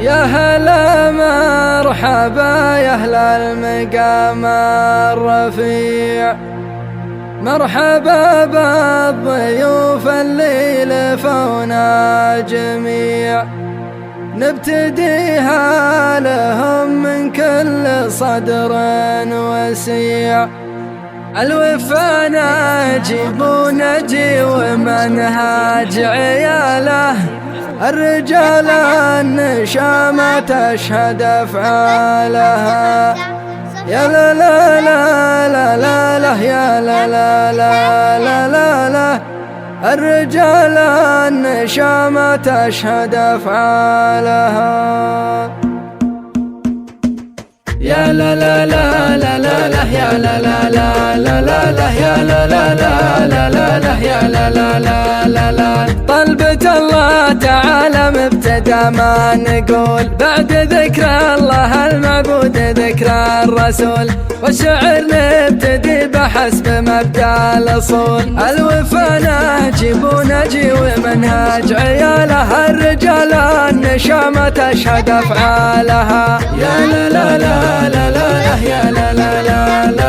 يا هلا مرحبا يا أهل المقام الرفيع، مرحبا بالضيوف اللي لفونا جميع، نبتديها لهم من كل صدر وسيع. الوفا نجيب ونجي ومنهاج عياله، الرجال النشامة تشهد أفعالها. يا لا لا لا لا لا لا يا لا لا لا لا لا لا، الرجال النشامة تشهد أفعالها. يا لا لا لا لا لا لا يا لا لا لا لا لا لا يا لا لا لا لا لا لا يا لا لا لا لا لا. طلبة الله تعالى مبتدى ما نقول، بعد ذكر الله المعبود ذكر الرسول، والشعر نبتدي بحسب مبدأ الأصول. الوفا نجيب ونجي ومنهاج عياله، الرجال النشامة تشهد أفعالها. يا لا لا لا لا لا يا لا لا لا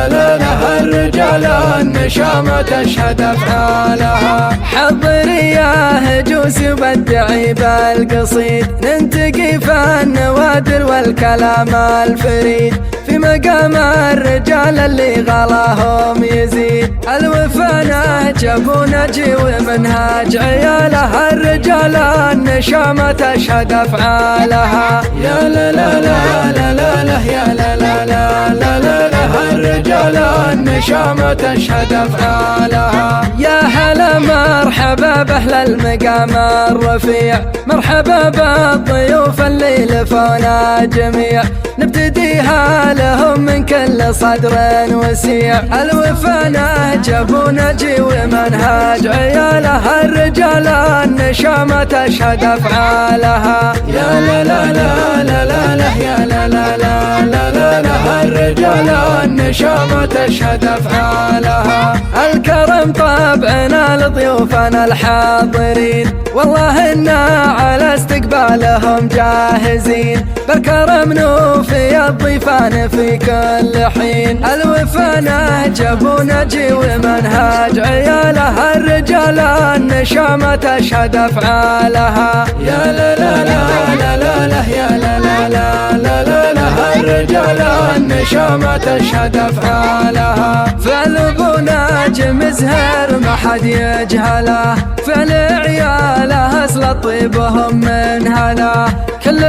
لا لا، الرجال النشامة تشهد أفعالها. حضري يا هجوس وبدعي بالقصيد، ننتقي في النوادر والكلام الفريد، في مقام الرجال اللي غلاهم يزيد. الوفا نجب ونجي ومنهاج عياله، الرجال النشامة تشهد أفعالها. يا لا لا لا لا لا لا يا لا لا لا لا لا لا، الرجال النشامة تشهد أفعالها. يا هلا مرحبا بأهل المقام الرفيع، مرحبا بالضيوف اللي لفونا جميع، نبتديها لهم من كل صدر وسيع. الوفا نجب ونجي ومنهاج عياله، الرجال النشامة تشهد أفعالها. يا لا لا لا لا لا لا يا لا لا لا لا لا لا، الرجال النشامة تشهد أفعالها. الكرم طبعنا لضيوفنا الحاضرين، والله إنا على استقبالهم جاهزين، بالكرم نوفي الضيفان في كل حين. الوفا نجب ونجي ومنهاج عياله، الرجال النشامة تشهد أفعالها. يا لا لا لا لا لا لا يا لا لا لا لا لا لا، الرجال النشامة تشهد أفعالها. فعل أبو ناجم زهر ما حد يجهله، فعل عياله أصل طيبهم من هلا، كل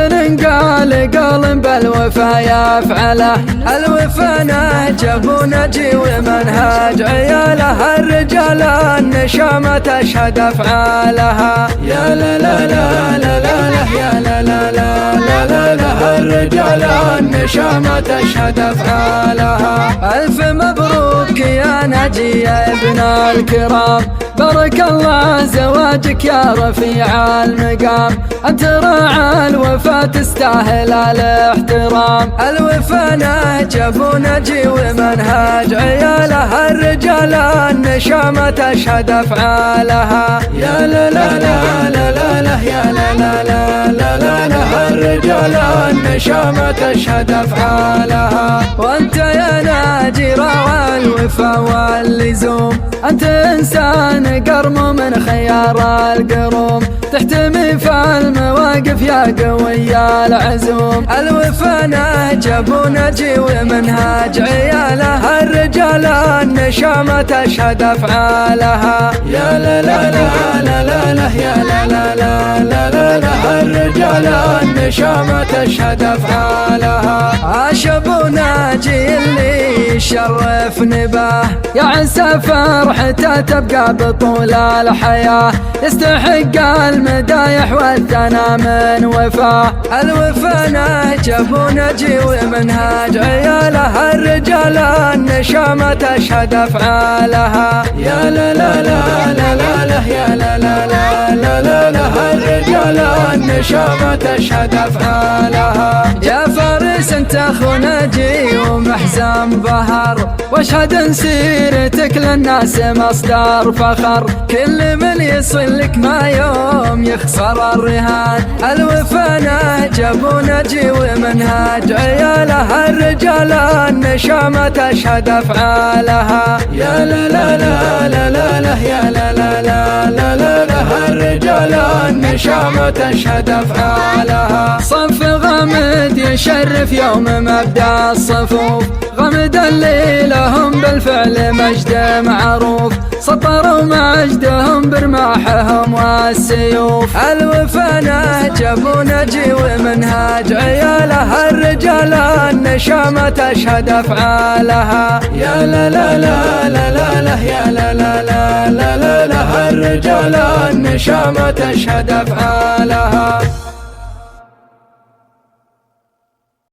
قال قول بالوفا يفعله. الوفا نجب ونجي ومنهاج عياله، الرجال النشامة تشهد أفعالها. يا لا لا لا لا لا يا لا لا لا لا لا، الرجال النشامة تشهد أفعالها. ألف مبروك يا نجي يا ابن الكرام، بارك الله زواجك يا رفيع المقام، أنت راعى الوفا تستاهل الاحترام. الوفا نجب ونجي ومنهاج عياله، الرجال النشامة تشهد أفعالها. يا لا لا لا لا لا لا يا لا لا لا لا لا لا، الرجال النشامة تشهد أفعالها. وأنت يا ناجي راعى الوفا واللزوم، أنت إنسان قرم من خيار القروم، تحتمي في المواقف يا قوي العزوم. الوفا نجب ونجي ومنهاج عياله، الرجال النشامة تشهد أفعالها. يا لا لا لا لا لا لا يا لا لا لا لا لا لا، الرجال النشامة تشهد أفعالها. عاش أبو ناجي اللي شرف نباه، يا عسى فرحته تبقى بطول الحياة، يستحق المدايح والثناء من وفاه. الوفا نجب ونجي ومنهاج عياله، الرجال النشامة تشهد أفعالها. يا لا لا لا لا لا لا يا لا لا لا لا لا لا، الرجال النشامة تشهد أفعالها. يا فارس انت اخو نجي ومحزم بهر، واشهد ان سيرتك للناس مصدر فخر، كل من يصل لك ما يوم يخسر الرهان. الوفا نجب نهجب ونجي ومنهاج عيالها الرجال النشامة تشهد أفعالها. يا لا لا لا لا لا لا يا لا لا لا لا لا لا الرجال النشامة تشهد أفعالها. صف غامد يشرف يوم مبدأ الصفوف، غمد اللي لهم بالفعل مجد معروف، سطروا مجدهم برماحهم والسيوف. الوفا نهجب ونجي ومنهاج عيالها الرجال النشامة تشهد أفعالها. يا لا لا لا لا لا لا يا لا لا لا لا لا الرجال النشامة تشهد أفعالها.